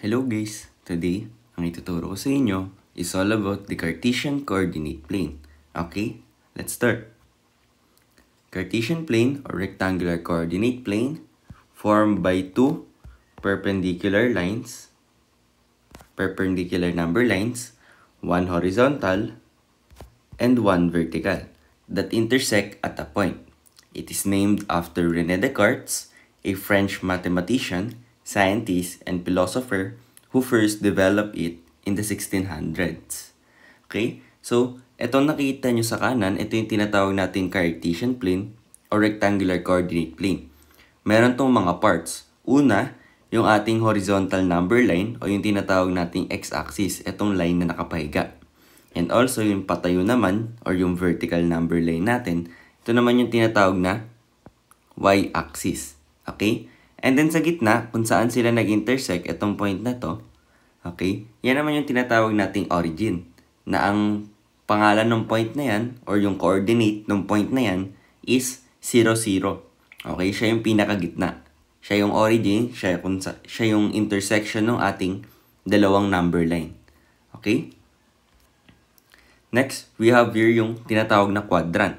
Hello guys! Today, ang ituturo ko sa inyo is all about the Cartesian coordinate plane. Okay, let's start. Cartesian plane or rectangular coordinate plane formed by two perpendicular number lines, one horizontal and one vertical that intersect at a point. It is named after René Descartes, a French mathematician, scientist, and philosopher who first developed it in the 1600s. Okay? So, itong nakita nyo sa kanan, ito yung tinatawag natin Cartesian plane or rectangular coordinate plane. Meron tong mga parts. Una, yung ating horizontal number line o yung tinatawag nating x-axis, itong line na nakapahiga. And also, yung patayo naman or yung vertical number line natin, ito naman yung tinatawag na y-axis. Okay? And then sa gitna, kung saan sila nag-intersect, itong point na to, okay? Yan naman yung tinatawag nating origin. Na ang pangalan ng point na yan, or yung coordinate ng point na yan, is 0, 0. Okay? Siya yung pinakagitna. Siya yung origin, siya yung intersection ng ating dalawang number line. Okay? Next, we have here yung tinatawag na quadrant.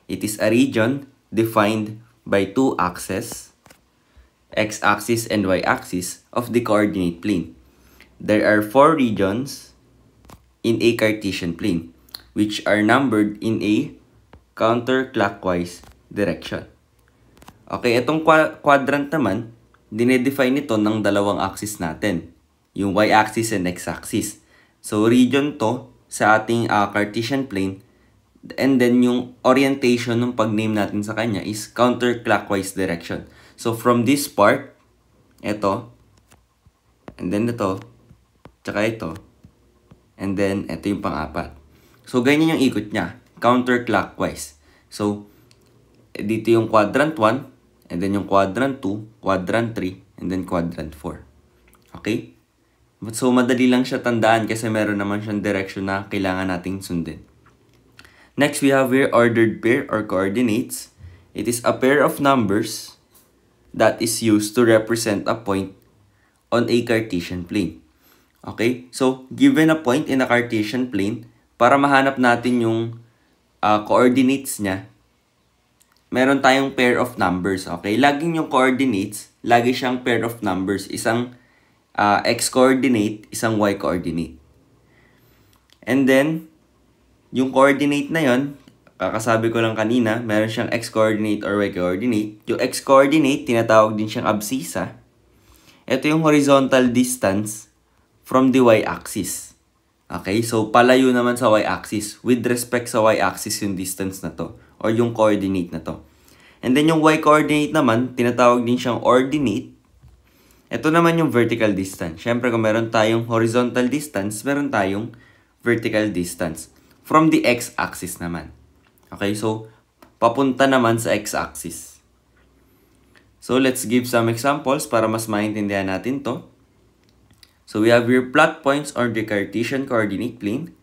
It is a region defined by two axes, x-axis and y-axis, of the coordinate plane. There are four regions in a Cartesian plane, which are numbered in a counterclockwise direction. Okay, itong quadrant naman, dinedefine ito ng dalawang axis natin, yung y-axis and x-axis. So, region to sa ating Cartesian plane, and then yung orientation ng pag-name natin sa kanya is counterclockwise direction. So, from this part, ito, and then ito, tsaka ito, and then ito yung pang-apat. So, ganyan yung ikot niya, counterclockwise. So, dito yung quadrant 1, and then yung quadrant 2, quadrant 3, and then quadrant 4. Okay? So, madali lang siya tandaan kasi meron naman siyang direction na kailangan nating sundin. Next, we have here ordered pair or coordinates. It is a pair of numbers that is used to represent a point on a Cartesian plane. Okay? So, given a point in a Cartesian plane, para mahanap natin yung coordinates niya, meron tayong pair of numbers. Okay? Laging yung coordinates, lagi siyang pair of numbers. Isang x-coordinate, isang y-coordinate. And then, yung coordinate na yon, kakasabi ko lang kanina, meron siyang x-coordinate or y-coordinate. Yung x-coordinate, tinatawag din siyang abscissa. Ito yung horizontal distance from the y-axis. Okay, so palayo naman sa y-axis. With respect sa y-axis yung distance na to, or yung coordinate na to. And then yung y-coordinate naman, tinatawag din siyang ordinate. Ito naman yung vertical distance. Siyempre, kung meron tayong horizontal distance, meron tayong vertical distance. From the x-axis naman. Okay, so, papunta naman sa x-axis. So, let's give some examples para mas maintindihan natin to. So, we have here plot points on the Cartesian coordinate plane.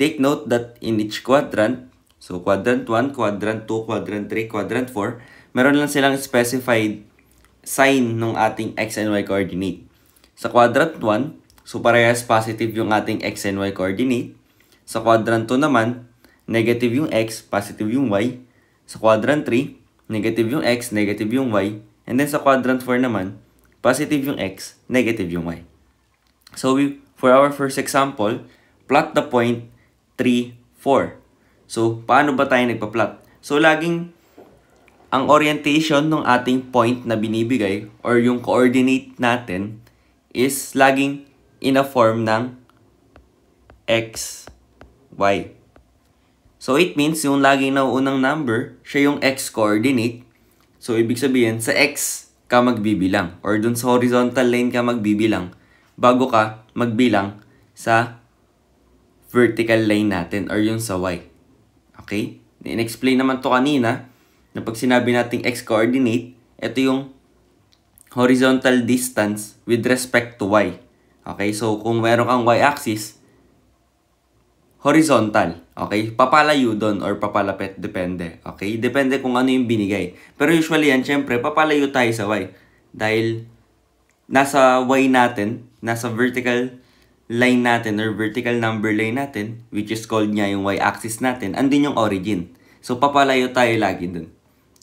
Take note that in each quadrant, so quadrant 1, quadrant 2, quadrant 3, quadrant 4, meron lang silang specified sign ng ating x and y coordinate. Sa quadrant 1, so parehas positive yung ating x and y coordinate. Sa quadrant 2 naman, negative yung x, positive yung y. Sa quadrant 3, negative yung x, negative yung y. And then sa quadrant 4 naman, positive yung x, negative yung y. So for our first example, plot the point 3, 4. So paano ba tayo nagpa-plot? So laging ang orientation ng ating point na binibigay or yung coordinate natin is laging in a form ng x, y. So, it means yung laging nauunang number, siya yung x-coordinate. So, ibig sabihin, sa x ka magbibilang or dun sa horizontal line ka magbibilang bago ka magbilang sa vertical line natin or yung sa y. Okay? In-explain naman to kanina na pag sinabi nating x-coordinate, ito yung horizontal distance with respect to y. Okay, so kung meron kang y-axis, horizontal. Okay, papalayo doon or papalapit, depende. Okay, depende kung ano yung binigay. Pero usually yan, syempre, papalayo tayo sa y. Dahil nasa y natin nasa vertical line natin or vertical number line natin, which is called nga yung y-axis natin, andun yung origin. So, papalayo tayo lagi dun.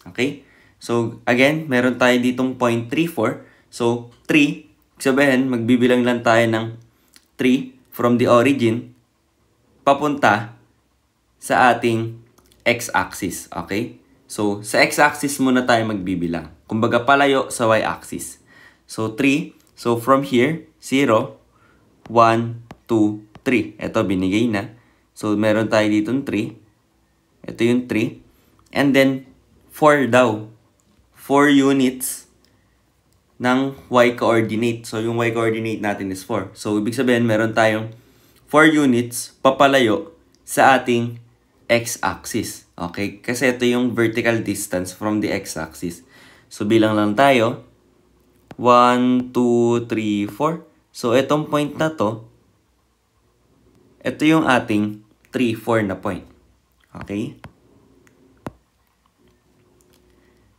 Okay? So, again, meron tayo ditong 0.34. So, 3, sabihin, magbibilang lang tayo ng 3 from the origin papunta sa ating x-axis. Okay? So, sa x-axis muna tayo magbibilang. Kumbaga, palayo sa y-axis. So, 3. So, from here, 0, 1, 2, 3. Ito, binigay na. So, meron tayo ditong 3. Ito yung 3. And then, 4 daw. 4 units ng y-coordinate. So, yung y-coordinate natin is 4. So, ibig sabihin, meron tayong 4 units papalayo sa ating x-axis. Okay? Kasi ito yung vertical distance from the x-axis. So, bilang lang tayo. 1, 2, 3, 4. So, itong point na to, ito yung ating 3, 4 na point. Okay?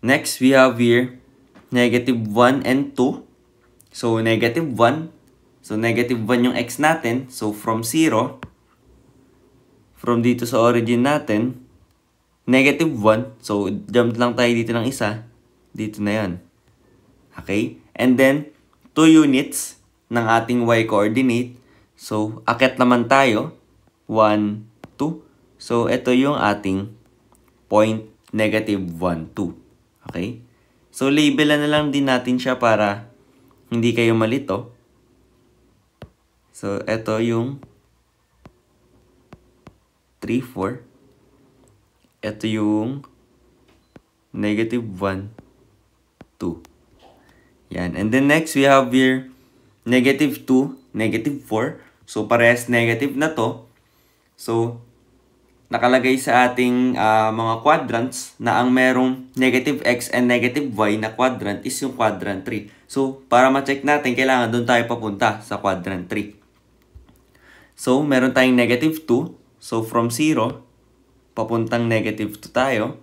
Next, we have here negative 1 and 2. So, negative 1. So, negative 1 yung x natin. So, from 0, from dito sa origin natin, negative 1. So, jump lang tayo dito ng isa. Dito na yan. Okay? And then, 2 units ng ating y-coordinate. So, akit naman tayo. 1, 2. So, ito yung ating point negative 1, 2. Okay? So, labelan na lang din natin siya para hindi kayo malito. So, ito yung 3, 4. Ito yung negative 1, 2. Yan. And then next, we have here negative 2, negative 4. So, parehas negative na to. So, nakalagay sa ating mga quadrants na ang merong negative x and negative y na quadrant is yung quadrant 3. So, para ma-check natin, kailangan doon tayo papunta sa quadrant 3. So, meron tayong negative 2. So, from 0, papuntang negative 2 tayo.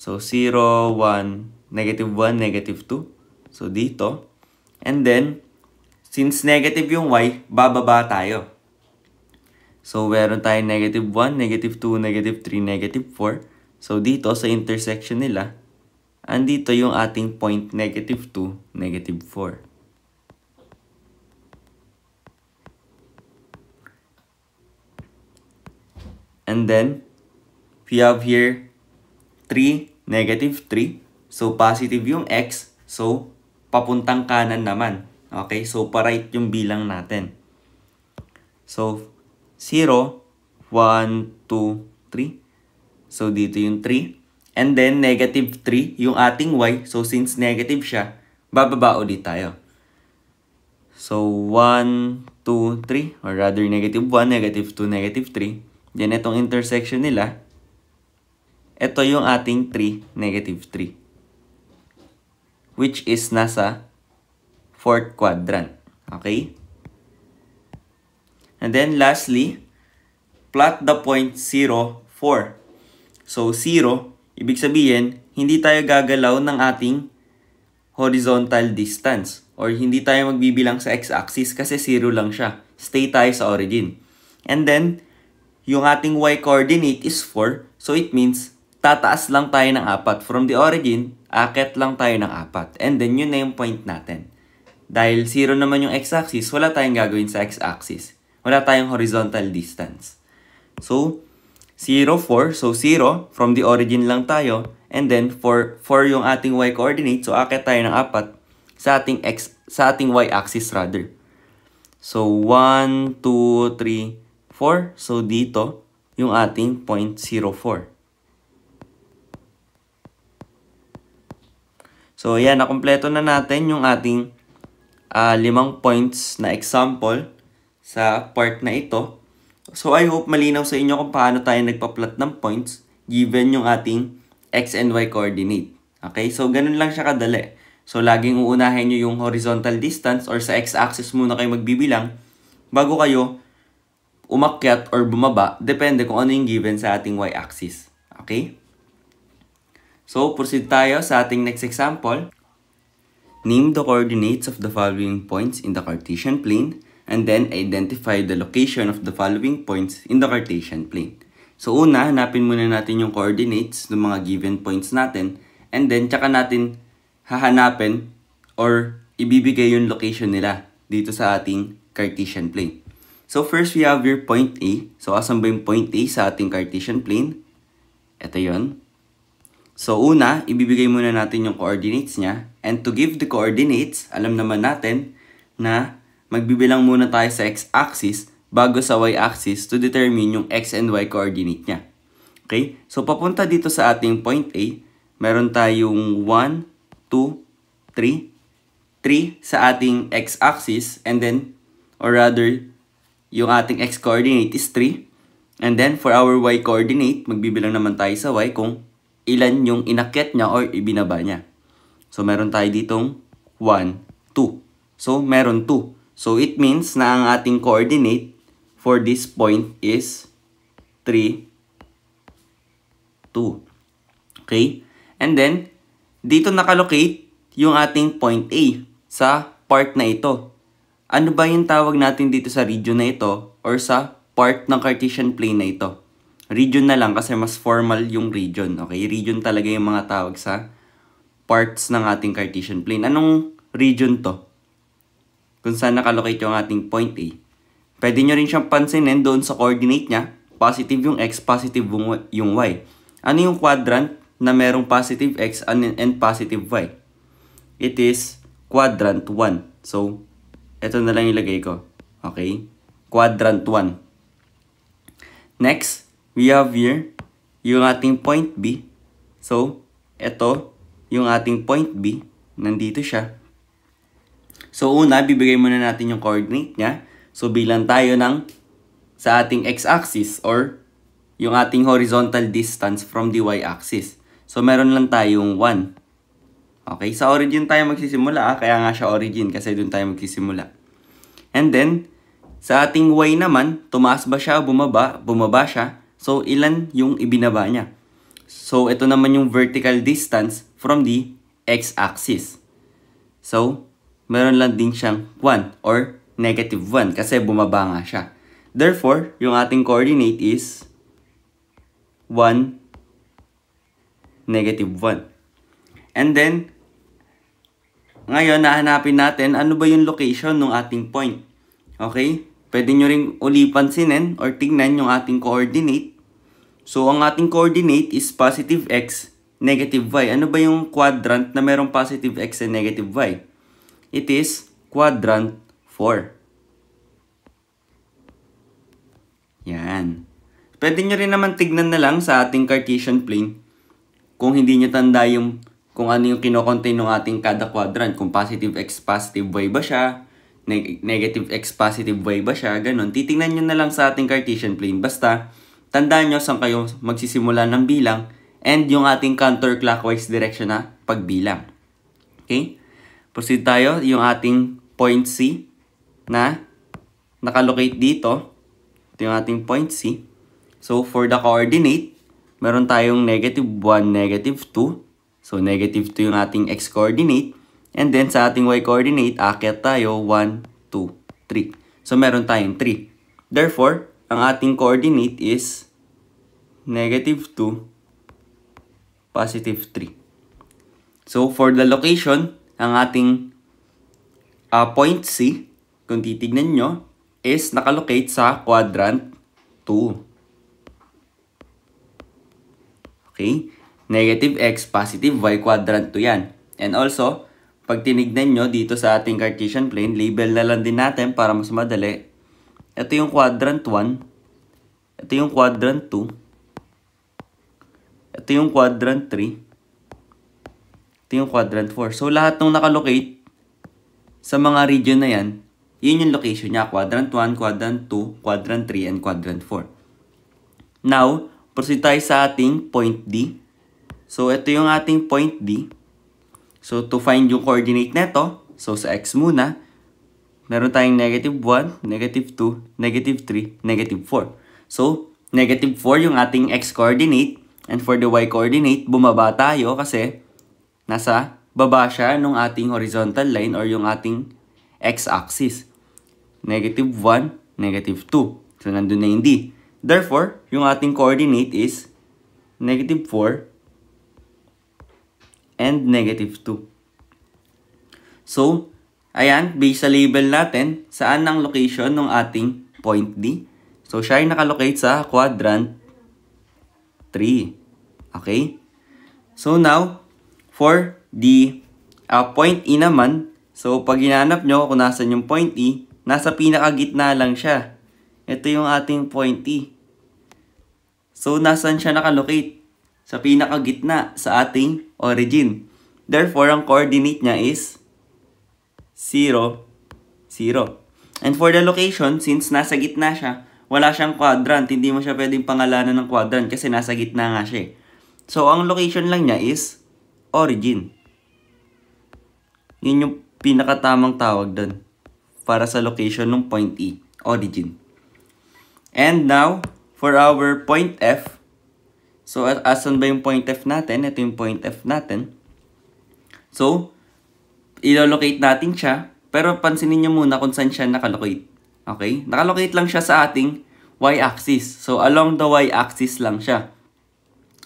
So, 0, 1, negative 1, negative 2. So, dito. And then, since negative yung y, bababa tayo. So, meron tayong negative 1, negative 2, negative 3, negative 4. So, dito sa intersection nila, andito yung ating point negative 2, negative 4. And then, we have here 3, negative 3. So, positive yung x. So, papuntang kanan naman. Okay? So, pa-right yung bilang natin. So, 0, 1, 2, 3. So, dito yung 3. And then, negative 3, yung ating y. So, since negative siya, bababa ulit tayo. So, 1, 2, 3. Or rather, negative 1, negative 2, negative 3. Then, itong intersection nila, ito yung ating 3, negative 3. Which is nasa 4th quadrant. Okay? And then lastly, plot the point 0, 4. So 0, ibig sabihin, hindi tayo gagalaw ng ating horizontal distance. Or hindi tayo magbibilang sa x-axis kasi 0 lang siya. Stay tayo sa origin. And then, yung ating y-coordinate is 4. So it means, tataas lang tayo ng 4. From the origin, akit lang tayo ng 4. And then, yun na yung point natin. Dahil 0 naman yung x-axis, wala tayong gagawin sa x-axis. Wala tayong horizontal distance. So, 0, 4. So, 0, from the origin lang tayo. And then, 4 yung ating y-coordinate. So, akit tayo ng 4 sa ating y-axis rather. So, 1, 2, 3, 4. So, dito, yung ating point 0, 4. So, ayan, nakumpleto na natin yung ating 5 points na example sa part na ito. So, I hope malinaw sa inyo kung paano tayo nagpa-plot ng points given yung ating x and y coordinate. Okay? So, ganun lang siya kadali. So, laging uunahin nyo yung horizontal distance or sa x-axis muna kayo magbibilang bago kayo umakyat or bumaba. Depende kung ano yung given sa ating y-axis. Okay? So, proceed tayo sa ating next example. Name the coordinates of the following points in the Cartesian plane, and then identify the location of the following points in the Cartesian plane. So una, hanapin muna natin yung coordinates ng mga given points natin, and then tsaka natin hahanapin or ibibigay yung location nila dito sa ating Cartesian plane. So first, we have your point A. So asan ba yung point A sa ating Cartesian plane? Ito yon. So una, ibibigay muna natin yung coordinates niya. And to give the coordinates, alam naman natin na magbibilang muna tayo sa x-axis bago sa y-axis to determine yung x and y coordinate niya. Okay? So papunta dito sa ating point A, meron tayong 1, 2, 3. 3 sa ating x-axis, and then, or rather, yung ating x-coordinate is 3. And then, for our y-coordinate, magbibilang naman tayo sa y kung ilan yung inakyat niya or ibinaba niya. So, meron tayo ditong 1, 2. So, meron 2. So, it means na ang ating coordinate for this point is 3, 2. Okay? And then, dito nakalocate yung ating point A sa part na ito. Ano ba yung tawag natin dito sa region na ito or sa part ng Cartesian plane na ito? Region na lang kasi mas formal yung region. Okay? Region talaga yung mga tawag sa parts ng ating Cartesian plane. Anong region to? Kung saan nakalocate yung ating point A. Pwede nyo rin siyang pansinin doon sa coordinate niya. Positive yung x, positive yung y. Ano yung quadrant na merong positive x and positive y? It is quadrant 1. So, ito na lang ilagay ko. Okay? Quadrant 1. Next, we have here yung ating point B. So, ito yung ating point B. Nandito siya. So, una, bibigay muna natin yung coordinate niya. So, bilang tayo ng sa ating x-axis or yung ating horizontal distance from the y-axis. So, meron lang tayong 1. Okay, sa origin tayo magsisimula. Kaya nga siya origin kasi doon tayo magsisimula. And then, sa ating y naman, tumaas ba siya, bumaba? Bumaba siya. So, ilan yung ibinaba niya? So, ito naman yung vertical distance from the x-axis. So, meron lang din siyang 1 or negative 1 kasi bumaba nga siya. Therefore, yung ating coordinate is 1, negative 1. And then, ngayon, nahanapin natin ano ba yung location ng ating point. Okay? Pwede nyo rin uli pansinin or tingnan yung ating coordinate. So, ang ating coordinate is positive x, negative y. Ano ba yung quadrant na merong positive x and negative y? It is quadrant 4. Yan. Pwede nyo rin naman tignan na lang sa ating Cartesian plane kung hindi nyo tanda yung kung ano yung kinocontain ng ating kada quadrant. Kung positive x, positive y ba siya? Negative x, positive y ba siya? Ganon. Titingnan nyo na lang sa ating Cartesian plane. Basta, tandaan nyo saan kayo magsisimula ng bilang and yung ating counterclockwise direction na pagbilang. Okay? Proceed tayo. Yung ating point C na nakalocate dito. Ito yung ating point C. So, for the coordinate, meron tayong negative 1, negative 2. So, negative 2 yung ating x-coordinate. And then, sa ating y-coordinate, aakyat tayo 1, 2, 3. So, meron tayong 3. Therefore, ang ating coordinate is negative 2, positive 3. So, for the location, ang ating point C, kung titignan nyo, is nakalocate sa quadrant 2. Okay? Negative x, positive y, quadrant 2 yan. And also, pag tinignan nyo dito sa ating Cartesian plane, label na lang din natin para mas madali. Ito yung quadrant 1. Ito yung quadrant 2. Ito yung quadrant 3. Ito yung quadrant 4. So, lahat ng nakalocate sa mga region na yan, yun yung location niya. Quadrant 1, quadrant 2, quadrant 3, and quadrant 4. Now, proceed tayo sa ating point D. So, ito yung ating point D. So, to find yung coordinate neto, so sa x muna, meron tayong negative 1, negative 2, negative 3, negative 4. So, negative 4 yung ating x coordinate, and for the y coordinate, bumaba tayo kasi nasa baba siya nung ating horizontal line or yung ating x-axis. Negative 1, negative 2. So, nandun na yung D. Therefore, yung ating coordinate is negative 4 and negative 2. So, ayan, based sa label natin, saan ang location ng ating point D? So, siya ay nakalocate sa quadrant 3. Okay? So, now, for the point E naman, so, pag hinanap nyo kung nasan yung point E, nasa pinakagitna lang siya. Ito yung ating point E. So, nasan siya nakalocate? Sa pinakagitna sa ating origin. Therefore, ang coordinate niya is 0, 0. And for the location, since nasa gitna siya, wala siyang quadrant. Hindi mo siya pwedeng pangalanan ng quadrant kasi nasa gitna nga siya. So, ang location lang niya is origin. Yun yung pinakatamang tawag doon para sa location ng point E, origin. And now, for our point F, so, asan ba yung point F natin? Ito yung point F natin. So, ilolocate natin siya. Pero pansinin nyo muna kung saan siya nakalocate. Okay? Nakalocate lang siya sa ating y-axis. So, along the y-axis lang siya.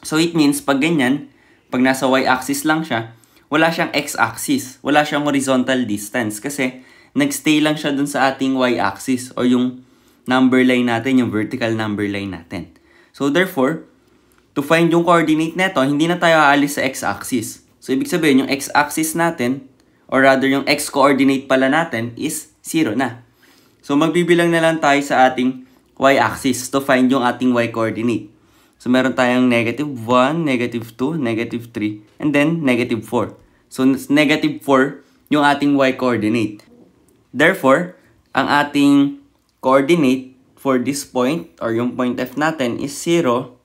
So, it means, pag ganyan, pag nasa y-axis lang siya, wala siyang x-axis. Wala siyang horizontal distance. Kasi, nagstay lang siya dun sa ating y-axis or yung number line natin, yung vertical number line natin. So, therefore, to find yung coordinate neto, hindi na tayo aalis sa x-axis. So, ibig sabihin, yung x-axis natin, or rather, yung x-coordinate pala natin is 0 na. So, magbibilang na lang tayo sa ating y-axis to find yung ating y-coordinate. So, meron tayong negative 1, negative 2, negative 3, and then negative 4. So, negative 4 yung ating y-coordinate. Therefore, ang ating coordinate for this point, or yung point F natin is 0,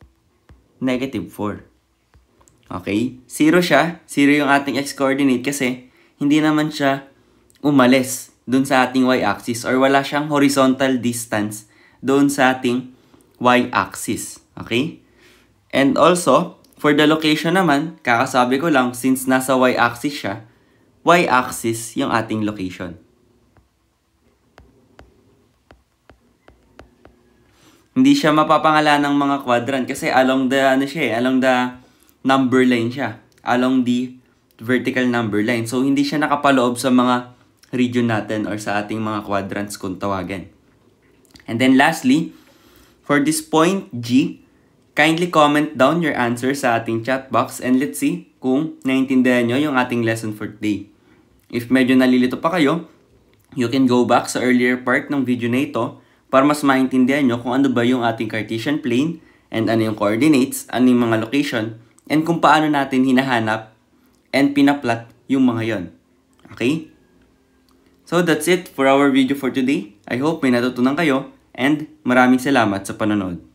negative 4. Okay? 0 siya. 0 yung ating x-coordinate kasi hindi naman siya umalis dun sa ating y-axis or wala siyang horizontal distance dun sa ating y-axis. Okay? And also, for the location naman, kakasabi ko lang since nasa y-axis siya, y-axis yung ating location. Hindi siya mapapangalan ng mga quadrant kasi along the along the number line siya, along the vertical number line. So hindi siya nakapaloob sa mga region natin or sa ating mga quadrants kung tawagin. And then lastly, for this point G, kindly comment down your answer sa ating chat box and let's see kung naiintindihan nyo yung ating lesson for today. If medyo nalilito pa kayo, you can go back sa earlier part ng video na ito para mas maintindihan nyo kung ano ba yung ating Cartesian plane and ano yung coordinates, ano yung mga location, and kung paano natin hinahanap and pinaplot yung mga yon. Okay? So that's it for our video for today. I hope may natutunan kayo and maraming salamat sa panonood.